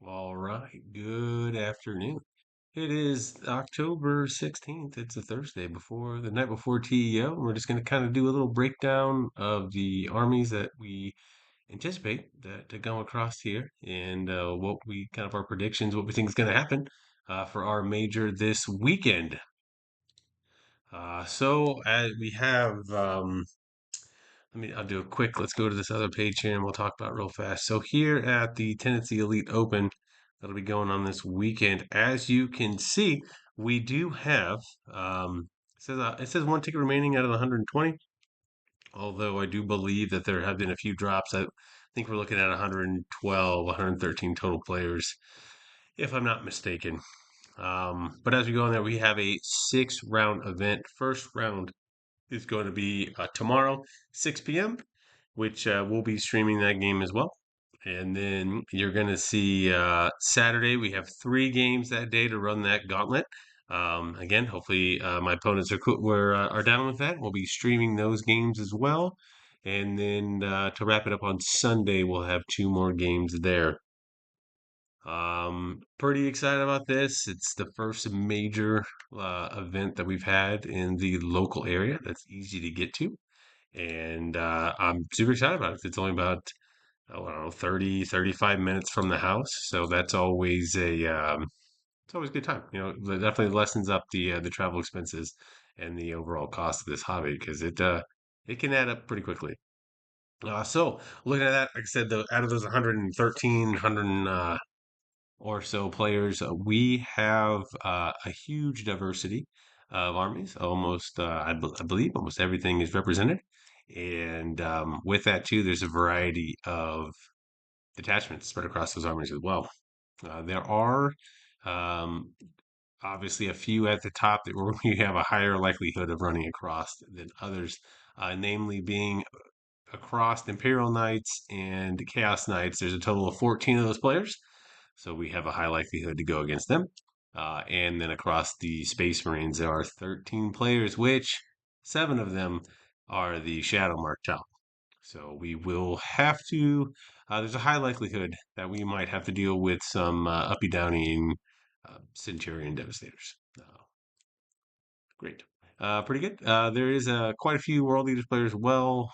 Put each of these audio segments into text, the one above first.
All right, good afternoon. It is October 16th. It's a Thursday before the night before TEO. We're just going to kind of do a little breakdown of the armies that we anticipate that to come across here and what we kind of our predictions, what we think is going to happen for our major this weekend. We have I'll do a quick, let's go to this other page here and we'll talk about it real fast. So here at the Tennessee Elite Open, that'll be going on this weekend. As you can see, we do have, it says one ticket remaining out of the 120, although I do believe that there have been a few drops. I think we're looking at 112, 113 total players, if I'm not mistaken. But as we go on there, we have a 6 round event. First round is going to be tomorrow, 6 p.m., which we'll be streaming that game as well. And then you're going to see Saturday, we have 3 games that day to run that gauntlet. Again, hopefully my opponents are down with that. We'll be streaming those games as well. And then to wrap it up on Sunday, we'll have 2 more games there. Pretty excited about this. It's the first major event that we've had in the local area that's easy to get to. And I'm super excited about it. It's only about, oh, I don't know, 30, 35 minutes from the house. So that's always it's always a good time. It definitely lessens up the travel expenses and the overall cost of this hobby because it can add up pretty quickly. So looking at that, like I said, out of those 113, 100 or so players, we have a huge diversity of armies. Almost, I believe, almost everything is represented. And with that, too, there's a variety of detachments spread across those armies as well. There are um, obviously a few at the top that where we have a higher likelihood of running across than others, namely being across Imperial Knights and Chaos Knights. There's a total of 14 of those players. So we have a high likelihood to go against them. And then across the Space Marines, there are 13 players, which 7 of them are the Shadow Mark Child. So we will have to, there's a high likelihood that we might have to deal with some uppy downy Centurion Devastators. Great. Pretty good. There is quite a few World Leaders players as well.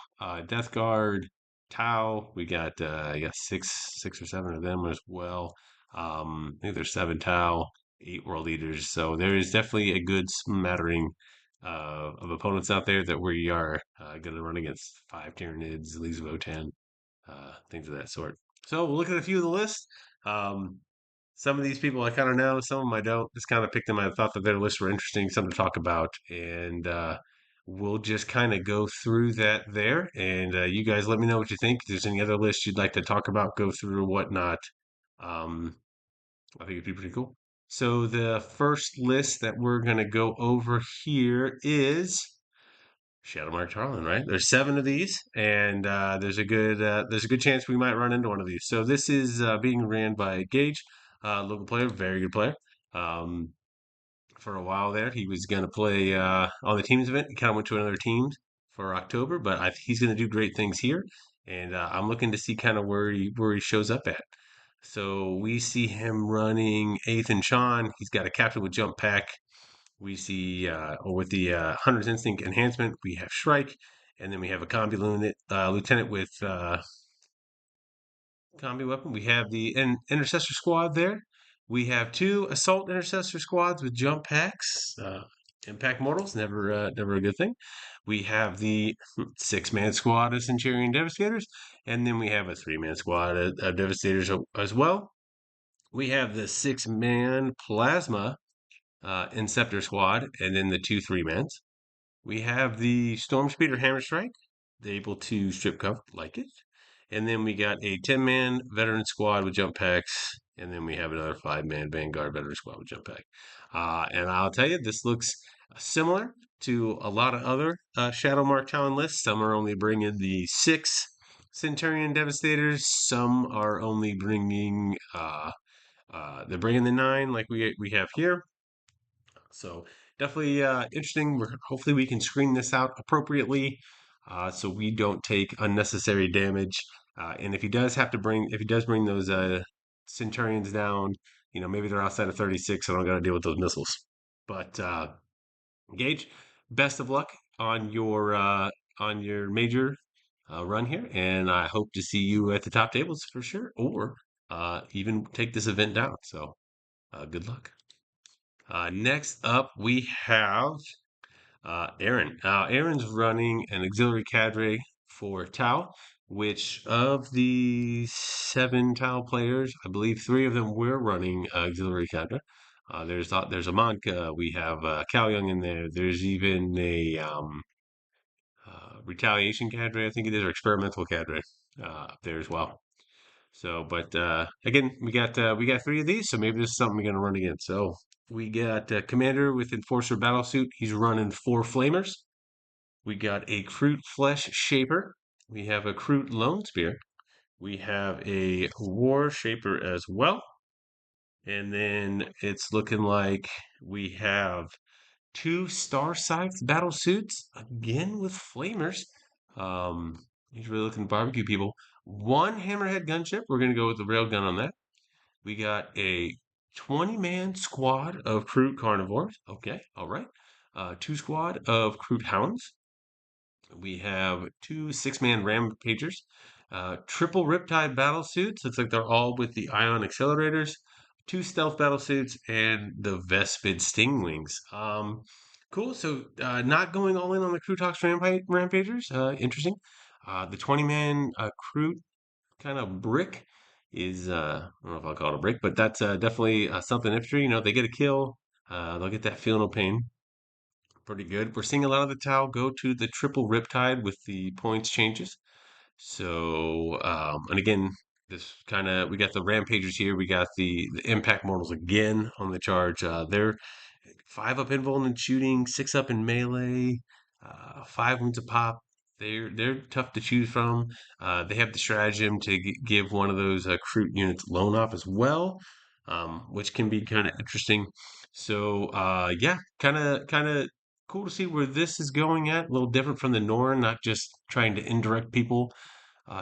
Death Guard, Tau. We got I guess six or seven of them as well. I think there's 7 Tau, 8 World Leaders. So there is definitely a good smattering of opponents out there that we are going to run against. 5 Tyranids, Legies of O10, things of that sort. So we'll look at a few of the lists. Um, some of these people I kind of know, some of them I don't. Just kind of picked them. I thought that their lists were interesting, something to talk about, and we'll just kind of go through that there. And you guys let me know what you think. If there's any other lists you'd like to talk about, go through or whatnot, um, I think it'd be pretty cool. So the first list that we're gonna go over here is Shadowmark Tarlin, right? There's 7 of these, and there's a good chance we might run into one of these. So this is being ran by Gage, local player, very good player. Um, for a while there, he was going to play on the teams event. He kind of went to another team for October, but he's going to do great things here, and I'm looking to see kind of where he shows up at. So we see him running Eighth and Sean. He's got a captain with jump pack. We see, or with the Hunter's Instinct enhancement, we have Shrike, and then we have a lieutenant with combi weapon. We have the intercessor squad there. We have 2 assault intercessor squads with jump packs. Impact mortals, never a good thing. We have the 6-man squad of Centurion Devastators, and then we have a 3-man squad of Devastators as well. We have the 6-man plasma Inceptor squad, and then the 2 3-mans. We have the Storm Speeder Hammer Strike, able to strip cover, like it. And then we got a 10-man veteran squad with jump packs, and then we have another 5-man Vanguard veteran squad with jump pack. And I'll tell you, this looks similar to a lot of other Shadow Mark Talon lists. Some are only bringing the 6 Centurion Devastators. Some are only bringing they're bringing the 9 like we have here. So definitely interesting. Hopefully we can screen this out appropriately so we don't take unnecessary damage. And if he does bring those Centurions down. Maybe they're outside of 36, so I don't got to deal with those missiles. But Gage, best of luck on your major run here, and I hope to see you at the top tables for sure, or even take this event down. So good luck. Next up, we have Aaron. Aaron's running an auxiliary cadre for Tau, which of the 7 Tau players, I believe 3 of them were running auxiliary cadre. There's a Monka, we have Cal Young in there. There's even a retaliation cadre, I think it is, or experimental cadre up there as well. So, but again, we got 3 of these, so maybe this is something we're gonna run again. So we got Commander with Enforcer Battlesuit. He's running 4 Flamers. We got a Kroot Flesh Shaper. We have a Kroot Lone Spear. We have a War Shaper as well. And then it's looking like we have 2 Star Scythe battle suits again with flamers. He's really looking to barbecue people. 1 Hammerhead gunship. We're gonna go with the railgun on that. We got a 20-man squad of Kroot carnivores. Okay, all right. 2 squad of Kroot hounds. We have 2 6-man rampagers, triple Riptide battle suits. Looks like they're all with the ion accelerators. 2 stealth battle suits and the Vespid Stingwings. Cool. So not going all in on the Crutox rampagers. Interesting. The 20-man Crute kind of brick is I don't know if I'll call it a brick, but that's definitely something infantry. They get a kill. They'll get that feel no pain. Pretty good. We're seeing a lot of the Tau go to the triple Riptide with the points changes. So, and again, this kind of we got the Rampagers here. We got the Impact Mortals again on the charge. They're 5 up invuln and shooting, 6 up in melee, 5 wounds a pop. They're tough to choose from. They have the stratagem to give one of those Kroot units lone off as well, which can be kind of interesting. So yeah, kind of cool to see where this is going at. A little different from the Norn, not just trying to indirect people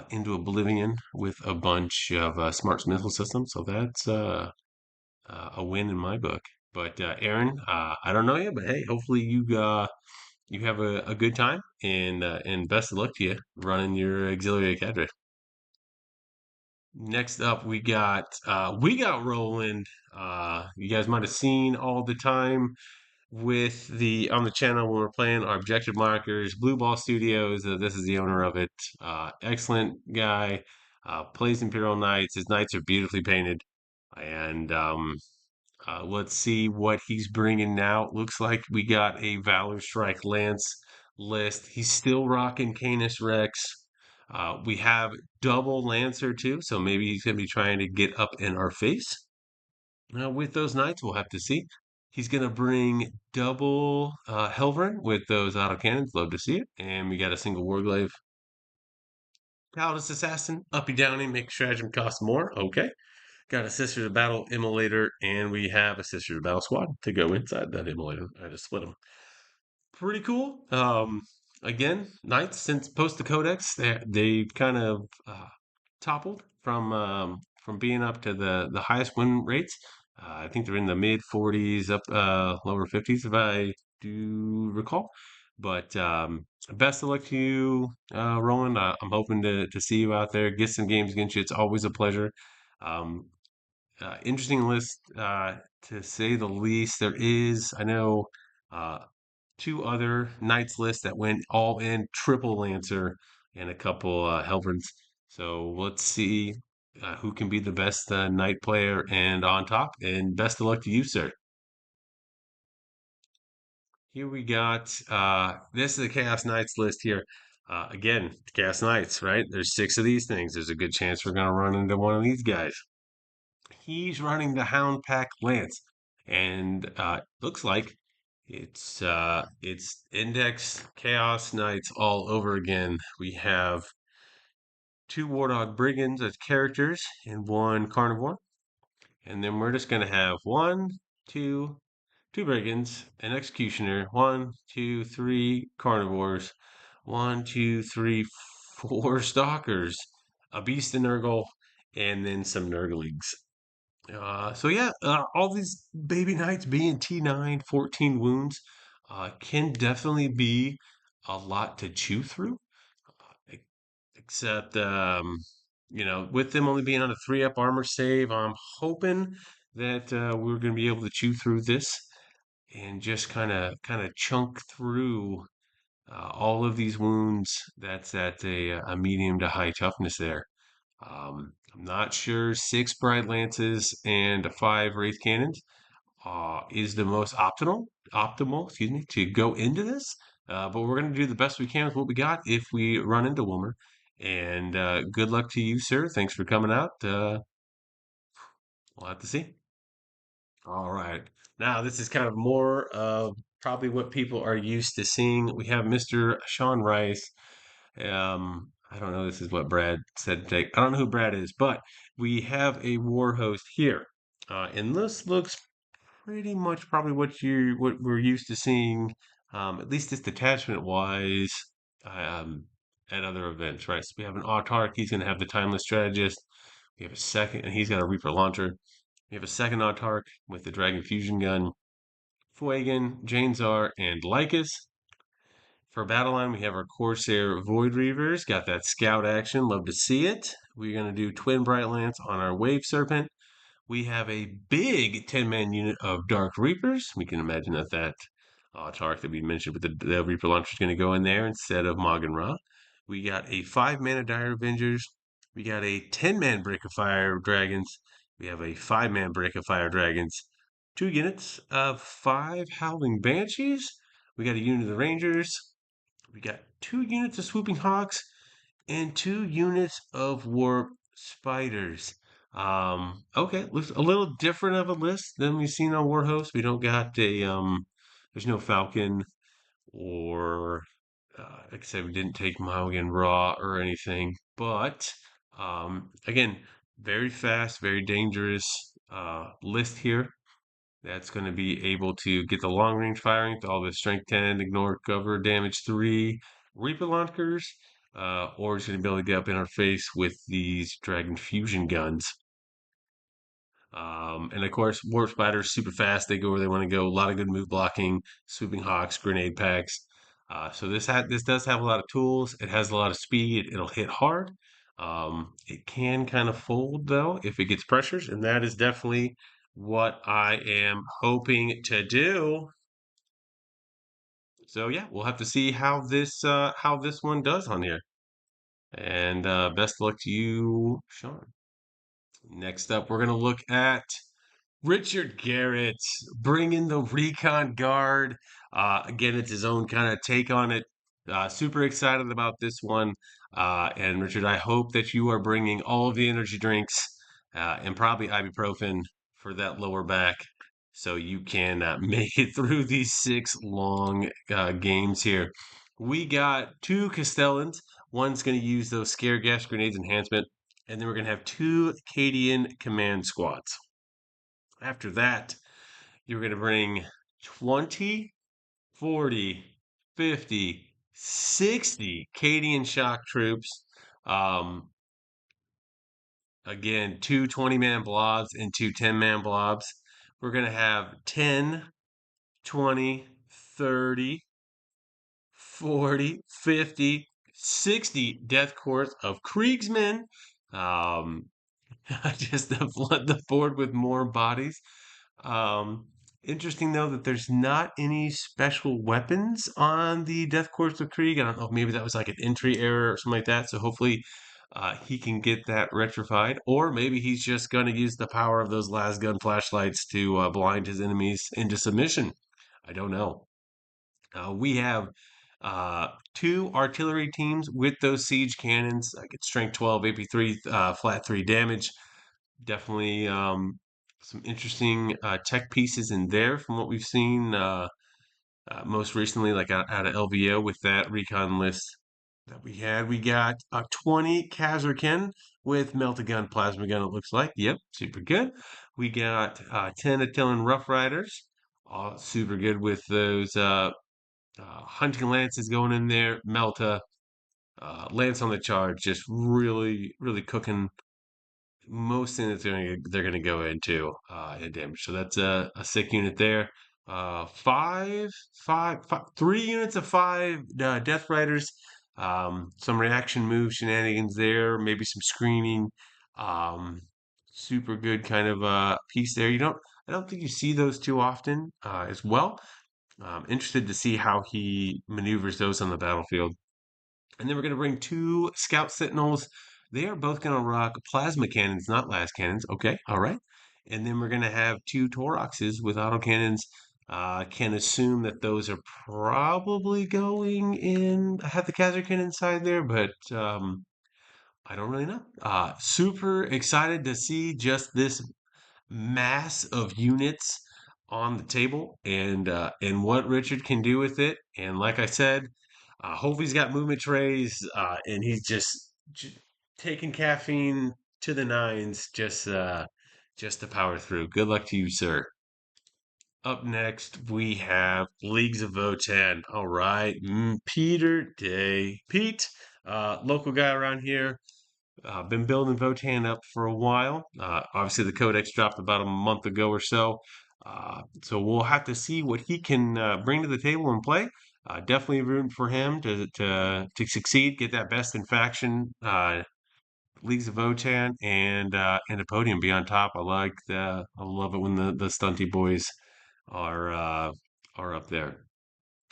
into oblivion with a bunch of smart missile systems. So that's a win in my book. But Aaron, I don't know you, but hey, hopefully you have a good time and best of luck to you running your auxiliary cadre. Next up, we got Roland. You guys might have seen all the time with the on the channel when we're playing our objective markers. Blue Ball Studios. This is the owner of it. Excellent guy. Plays Imperial Knights. His knights are beautifully painted, and let's see what he's bringing now. Looks like we got a Valor Strike Lance list. He's still rocking Canis Rex. We have double Lancer too, so maybe he's going to be trying to get up in our face. Now, with those Knights, we'll have to see. He's going to bring double Helverin with those autocannons. Love to see it. And we got a single Warglaive. Paladus Assassin, uppy downy, make stratagem cost more. Okay. Got a Sisters of Battle Immolator, and we have a Sisters of Battle squad to go inside that Immolator. I just split them. Pretty cool. Again, Knights since post the Codex, they kind of toppled from being up to the highest win rates. I think they're in the mid 40s, up lower 50s, if I do recall. But best of luck to you, Roland. I'm hoping to see you out there, get some games against you. It's always a pleasure. Um, Interesting list, to say the least. There is, I know, uh, 2 other Knights lists that went all in triple Lancer and a couple Helverins. So let's see who can be the best Knight player and on top. And best of luck to you, sir. Here we got this is the Chaos Knights list here. Again, Chaos Knights, right? There's 6 of these things. There's a good chance we're gonna run into one of these guys. He's running the Hound Pack Lance, and looks like it's Index Chaos Knights all over again. We have 2 Wardog Brigands as characters and 1 Carnivore, and then we're just gonna have two Brigands, an Executioner, 1, 2, 3 Carnivores, 1, 2, 3, 4 Stalkers, a Beast of Nurgle, and then some Nurglings. So yeah, all these baby knights being T9, 14 wounds, can definitely be a lot to chew through. E- Except, with them only being on a 3-up armor save, I'm hoping that we're going to be able to chew through this and just kind of chunk through all of these wounds. That's at a medium to high toughness there. I'm not sure 6 bright lances and 5 wraith cannons is the most optimal, excuse me, to go into this. But we're going to do the best we can with what we got if we run into Wilmer. And good luck to you, sir. Thanks for coming out. We'll have to see. All right. Now, this is kind of more of probably what people are used to seeing. We have Mr. Sean Rice. I don't know. This is what Brad said to take. I don't know who Brad is, but we have a war host here. And this looks pretty much probably what we're used to seeing, at least this detachment wise, um, at other events, right? So we have an autarch. He's going to have the timeless strategist. We have a second, and he's got a Reaper launcher. We have a second autarch with the Dragon fusion gun. Fuegan, Janezar, and Lycus. For battle line, we have our Corsair Void Reavers. Got that scout action. Love to see it. We're going to do Twin Bright Lance on our Wave Serpent. We have a big 10-man unit of Dark Reapers. We can imagine that Tark that we mentioned with the Reaper launcher is going to go in there instead of Morgan Ra. We got a 5-mana Dire Avengers. We got a 10-man Break of Fire Dragons. We have a 5-man Break of Fire Dragons. 2 units of 5 Howling Banshees. We got a unit of the Rangers. We got 2 units of Swooping Hawks and 2 units of Warp Spiders. Okay, looks a little different of a list than we've seen on Warhost. We don't got there's no Falcon or like I said, we didn't take Mahogany Raw or anything. But again, very fast, very dangerous list here that's going to be able to get the long range firing to all the strength 10, ignore cover, damage 3, Reaper launchers, or it's going to be able to get up in our face with these Dragon Fusion guns. And of course, Warp Spiders super fast. They go where they want to go. A lot of good move blocking, swooping hawks, grenade packs. So this does have a lot of tools. It has a lot of speed. It'll hit hard. It can kind of fold though if it gets pressures, and that is definitely what I am hoping to do. So yeah, we'll have to see how this one does on here. And best of luck to you, Sean. Next up, we're gonna look at Richard Garrett bringing the Recon Guard. Again, it's his own kind of take on it. Super excited about this one. And Richard, I hope that you are bringing all of the energy drinks and probably ibuprofen for that lower back so you can make it through these 6 long games here. We got 2 Castellans. One's going to use those scare gas grenades enhancement, and then we're going to have 2 Cadian command squads. After that, you're going to bring 20, 40, 50, 60 Cadian shock troops. Um, again, 2 20-man blobs and 2 10-man blobs. We're going to have 10, 20, 30, 40, 50, 60 death course of Kriegsmen. Um, just to flood the board with more bodies. Um, Interesting though that there's not any special weapons on the Death Course of Krieg. I don't know if maybe that was like an entry error or something like that. So hopefully he can get that rectified, or maybe he's just going to use the power of those las gun flashlights to blind his enemies into submission. I don't know. We have 2 artillery teams with those siege cannons. I get strength 12, AP3, flat 3 damage. Definitely some interesting tech pieces in there from what we've seen most recently, like out of LVO with that recon list that we had. We got 20 Kazarkin with melta gun, plasma gun, it looks like. Yep, super good. We got 10 Attilan Rough Riders, super good with those hunting lances going in there. Melta, Lance on the charge, just really, really cooking most things they're gonna go into in damage. So that's a sick unit there. Three units of five Death Riders. Some reaction move shenanigans there, maybe some screening. Um, super good kind of piece there. I don't think you see those too often as well. Interested to see how he maneuvers those on the battlefield. And then we're going to bring two Scout Sentinels. They are both going to rock plasma cannons, not las cannons. Okay, all right. And then we're going to have two Toroxes with autocannons. Can assume that those are probably going in. I have the Kazarkin inside there, but I don't really know. Super excited to see just this mass of units on the table and what Richard can do with it. And like I said, hopefully he's got movement trays and he's just taking caffeine to the nines just to power through. Good luck to you, sir. Up next, we have Leagues of Votan. All right, Peter Day. Pete, local guy around here. Been building Votan up for a while. Obviously, the Codex dropped about a month ago or so. So we'll have to see what he can bring to the table and play. Definitely rooting for him to succeed, get that best in faction Leagues of Votan and a podium be on top. I love it when the stunty boys are uh, are up there.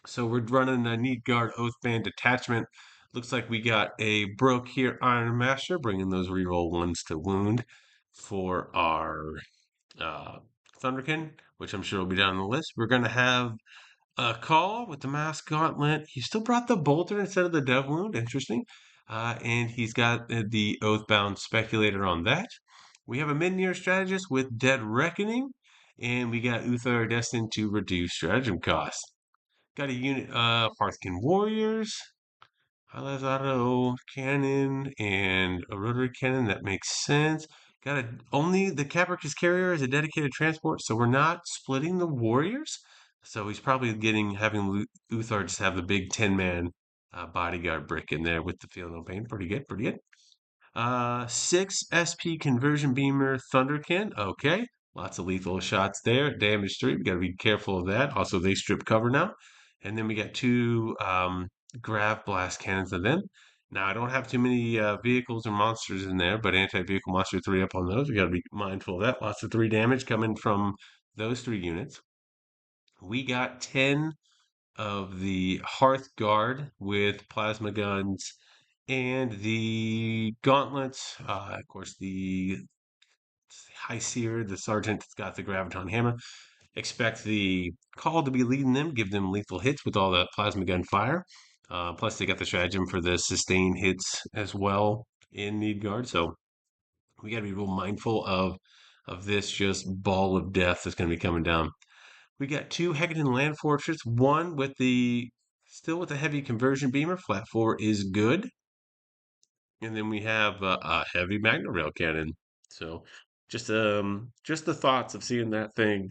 So we're running a Need Guard Oathband detachment. Looks like we got a Broke here Iron Master, bringing those reroll ones to wound for our uh, Thunderkin, which I'm sure will be down the list. We're going to have a call with the Mass Gauntlet. He still brought the Bolter instead of the Dev Wound. Interesting. And he's got the Oathbound Speculator on that. We have a mid-near strategist with Dead Reckoning, and we got Uthar destined to reduce stratagem costs. Got a unit of Hearthkin Warriors, highlights auto cannon, and a rotary cannon. That makes sense. Only the Capricus Carrier is a dedicated transport, so we're not splitting the Warriors. So he's probably having Uthar just have the big 10-man bodyguard brick in there with the Feel No Pain. Pretty good, pretty good. 6 SP conversion beamer Thunderkin. Okay. Lots of lethal shots there. Damage 3. We got to be careful of that. Also, they strip cover now. And then we got two grav blast cannons of them. Now, I don't have too many vehicles or monsters in there, but anti-vehicle monster 3 up on those. We got to be mindful of that. Lots of 3 damage coming from those 3 units. We got 10 of the Hearth Guard with plasma guns and the gauntlets. Of course, the High Seer, the Sergeant, has got the Graviton Hammer. Expect the call to be leading them, give them lethal hits with all that plasma gun fire. Plus, they got the stratagem for the sustained hits as well in Need Guard. So we got to be real mindful of this just ball of death that's going to be coming down. We got 2 Hecatan Land Fortress, one with the still with the heavy conversion beamer. Flat 4 is good. And then we have a heavy Magna Rail cannon. So just the thoughts of seeing that thing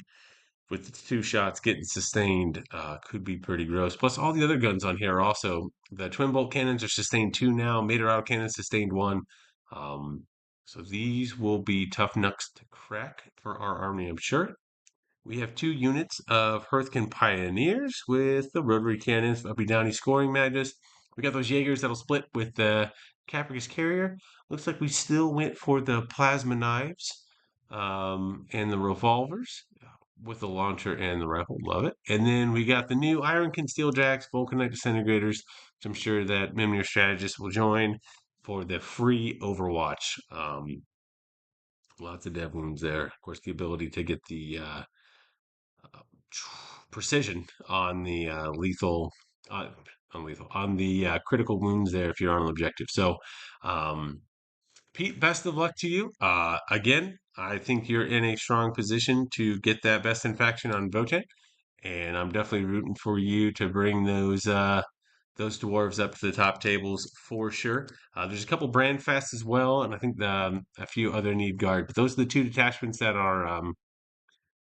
with its 2 shots getting sustained could be pretty gross. Plus all the other guns on here are also the twin bolt cannons are sustained 2 now. Mater auto cannon sustained 1. Um, so these will be tough nuts to crack for our army, I'm sure. We have 2 units of Hearthkin Pioneers with the rotary cannons, Uppy Downy scoring magus. We got those Jaegers that'll split with the Capricus Carrier. Looks like we still went for the plasma knives and the revolvers with the launcher and the rifle. Love it. And then we got the new Ironkin Steel Jacks, Vulcanite Disintegrators, which I'm sure that Mimir Strategist will join for the free Overwatch. Lots of dev wounds there. Of course, the ability to get the precision on the uh, on the critical wounds there if you're on an objective. So, um, Pete, best of luck to you. Again, I think you're in a strong position to get that best in faction on Votek, and I'm definitely rooting for you to bring those dwarves up to the top tables for sure. There's a couple brand fests as well, and I think a few other need guard. But those are the 2 detachments that are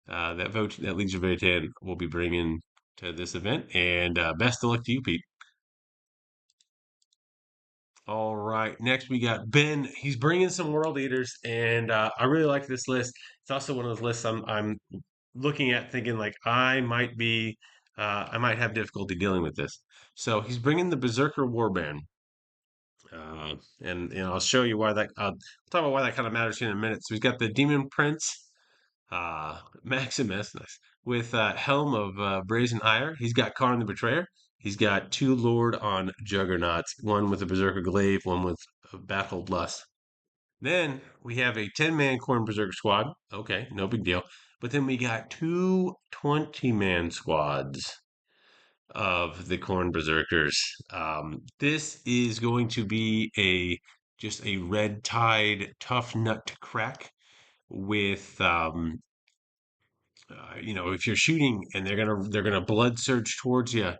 that Legion of Votan will be bringing to this event. And best of luck to you, Pete. All right. Next, we got Ben. He's bringing some World Eaters, and I really like this list. It's also one of those lists I'm looking at, thinking like I might have difficulty dealing with this. So he's bringing the Berserker Warband, and I'll show you why that. I'll talk about why that kind of matters here in a minute. So he's got the Demon Prince, Maximus, nice, with Helm of Brazen Ire. He's got Karn the Betrayer. He's got two Lord on Juggernauts, one with a Berserker Glaive, one with a Baffled Lust. Then we have a 10-man Corn Berserker squad. Okay, no big deal. But then we got two 20-man squads of the Corn Berserkers. This is going to be a just a red tide tough nut to crack with if you're shooting and they're gonna blood surge towards you,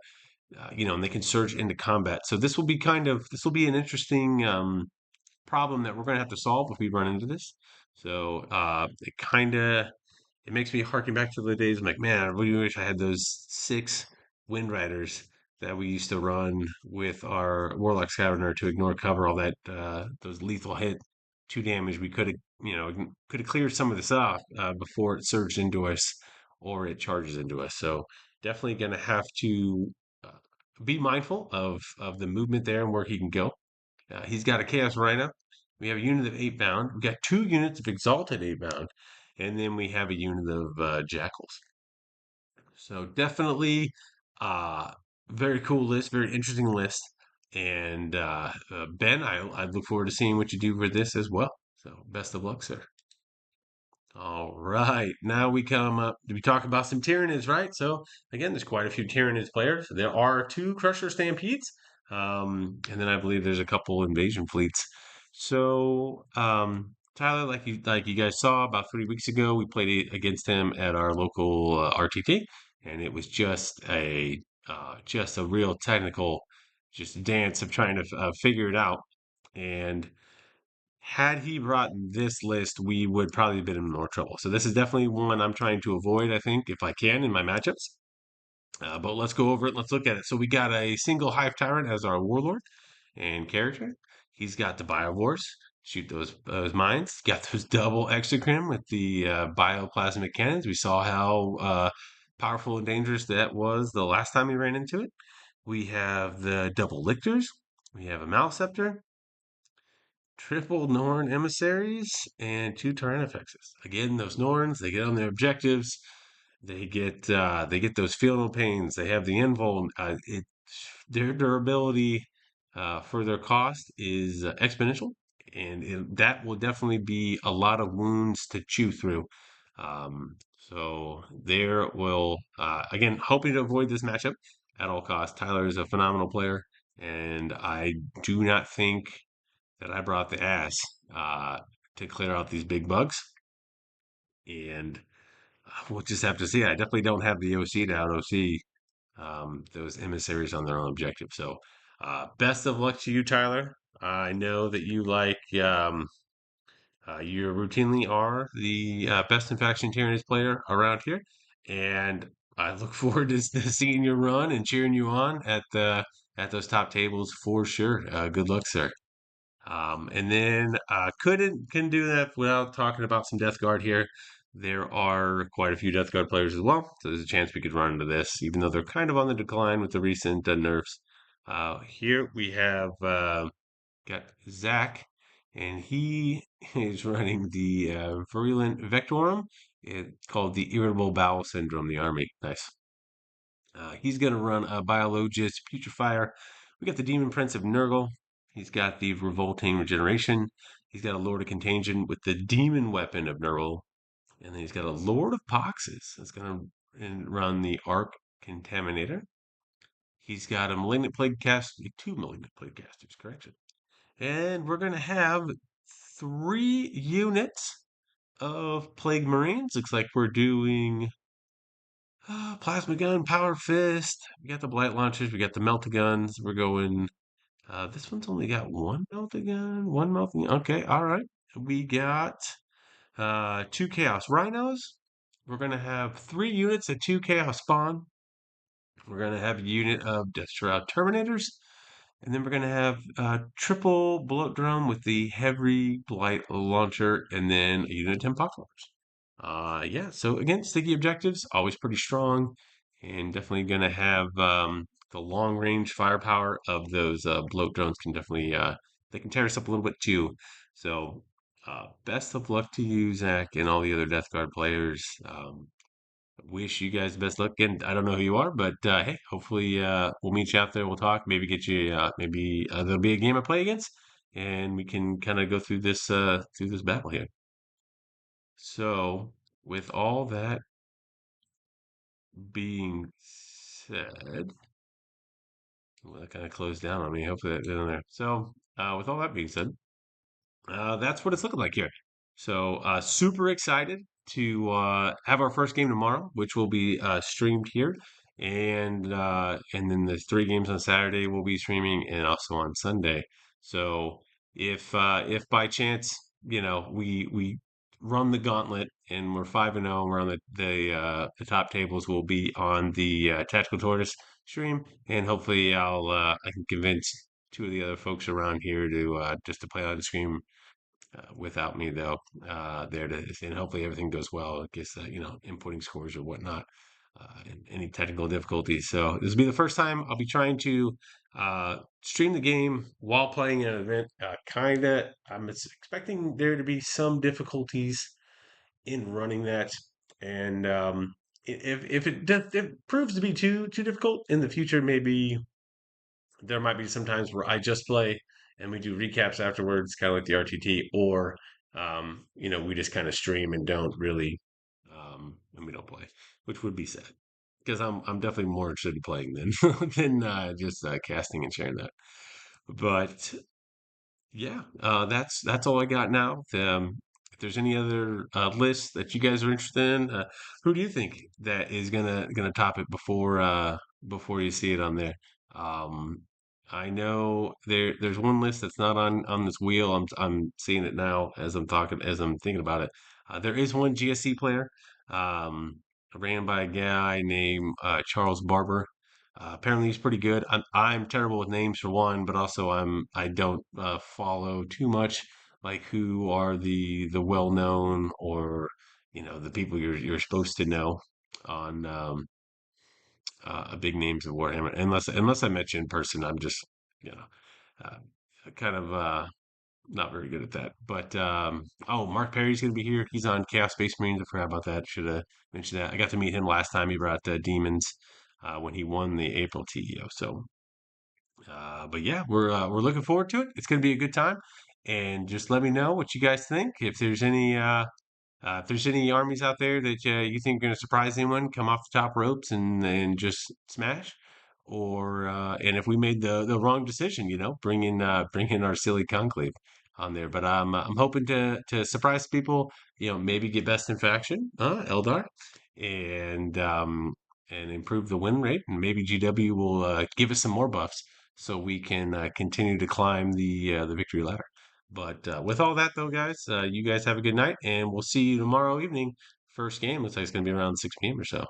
and they can surge into combat. So this will be an interesting problem that we're gonna have to solve if we run into this. So it makes me harken back to the days. I'm like, man, I really wish I had those six Wind Riders that we used to run with our Warlock Scavenger to ignore cover, all that those lethal hit, 2 damage. We could have cleared some of this off before it surged into us or it charges into us. So definitely gonna have to uh, be mindful of the movement there and where he can go. He's got a Chaos Rhino. We have a unit of 8 bound. We got 2 units of Exalted 8 bound, and then we have a unit of Jackals. So definitely, uh, very cool list, very interesting list. And Ben, I look forward to seeing what you do for this as well. So best of luck, sir. All right, now we talk about some Tyranids, right? So again, there's quite a few Tyranids players. There are 2 Crusher Stampedes, and then I believe there's a couple Invasion Fleets. So Tyler, like you guys saw about 3 weeks ago, we played against him at our local RTT, and it was just a real technical just dance of trying to figure it out. And had he brought this list, we would probably have been in more trouble. So this is definitely one I'm trying to avoid, I think, if I can in my matchups. But let's go over it. Let's look at it. So we got a single Hive Tyrant as our warlord and character. He's got the Biovores, shoot those mines. Got those double Exocrine with the bioplasmic cannons. We saw how powerful and dangerous that was the last time we ran into it. We have the double Lictors. We have a Maleceptor, triple Norn emissaries, and 2 Tyrannofexes. Again, those Norns, they get on their objectives. They get those feel no pains. They have the invul. Their durability for their cost is exponential, and that will definitely be a lot of wounds to chew through. So there will again hoping to avoid this matchup at all costs. Tyler is a phenomenal player, and I do not think that I brought the ass uh, to clear out these big bugs. And we'll just have to see. I definitely don't have the OC to out OC those emissaries on their own objective. So, best of luck to you, Tyler. I know that you routinely are the best in faction Tyranids player around here, and I look forward to seeing you run and cheering you on at those top tables for sure. Good luck, sir. And then couldn't do that without talking about some Death Guard here. There are quite a few Death Guard players as well, so there's a chance we could run into this, even though they're kind of on the decline with the recent nerfs. Here we have got Zach, and he is running the Virulent Vectorum. It's called the Irritable Bowel Syndrome, the army. Nice. He's going to run a Biologist Putrefier. We got the Demon Prince of Nurgle. He's got the Revolting Regeneration. He's got a Lord of Contagion with the Demon Weapon of Nurgle. And then he's got a Lord of Poxes that's going to run the Arc Contaminator. He's got a Malignant Plague Cast, 2 Malignant Plague Casters, correction. And we're going to have 3 units of Plague Marines. Looks like we're doing Plasma gun, power fist. We got the blight launchers. We got the melta guns. We're going. This one's only got one melta gun. One melta gun. Okay, all right. We got 2 chaos rhinos. We're gonna have 3 units of 2 chaos spawn. We're gonna have a unit of Death Shroud terminators, And then we're gonna have triple bullet drum with the heavy blight launcher, and then a unit of 10 poxwalkers. Yeah. So again, sticky objectives always pretty strong, and definitely gonna have the long range firepower of those bloat drones can definitely they can tear us up a little bit too. So best of luck to you, Zach, and all the other Death Guard players. Wish you guys the best luck. And I don't know who you are, but hey, hopefully we'll meet you out there. We'll talk. Maybe get you. Maybe there'll be a game I play against, and we can kind of go through this battle here. So, with all that being said, well, that kind of closed down on me. Hopefully that didn't there. So, with all that being said. That's what it's looking like here. So, super excited to have our first game tomorrow, which will be streamed here, and then the three games on Saturday will be streaming, and also on Sunday. So, if by chance we run the gauntlet and we're 5-0, we're on the top tables, will be on the Tactical Tortoise stream, and hopefully I can convince two of the other folks around here to just to play on the stream without me though there to and hopefully everything goes well. I guess inputting scores or whatnot, and any technical difficulties. So this will be the first time I'll be trying to stream the game while playing an event. Kinda, I'm expecting there to be some difficulties in running that, and if if it proves to be too difficult in the future, maybe there might be some times where I just play and we do recaps afterwards, kind of like the RTT, or we just kind of stream and don't really, and we don't play, which would be sad because I'm definitely more interested in playing than than just casting and sharing that. But yeah, that's all I got now. If there's any other lists that you guys are interested in, who do you think that is gonna top it before you see it on there? Um, I know there's one list that's not on this wheel. I'm seeing it now as I'm thinking about it. There is one GSC player, um, ran by a guy named Charles Barber. Apparently he's pretty good. I'm terrible with names for one, but also I don't follow too much like who are the well known or the people you're supposed to know on big names of Warhammer. Unless I met you in person, I'm just you know uh, kind of not very good at that. But oh, Mark Perry's gonna be here. He's on Chaos Space Marines. I forgot about that. Should have mentioned that. I got to meet him last time. He brought Demons when he won the April TEO. So, but yeah, we're looking forward to it. It's gonna be a good time. And just let me know what you guys think. If there's any armies out there that you think are going to surprise anyone, come off the top ropes and just smash. Or and if we made the wrong decision, bring in our silly conclave on there. But I'm hoping to surprise people. Maybe get best in faction, Eldar, and and improve the win rate, and maybe GW will give us some more buffs so we can continue to climb the victory ladder. But with all that, though, guys, you guys have a good night, and we'll see you tomorrow evening. First game looks like it's going to be around 6 p.m. or so.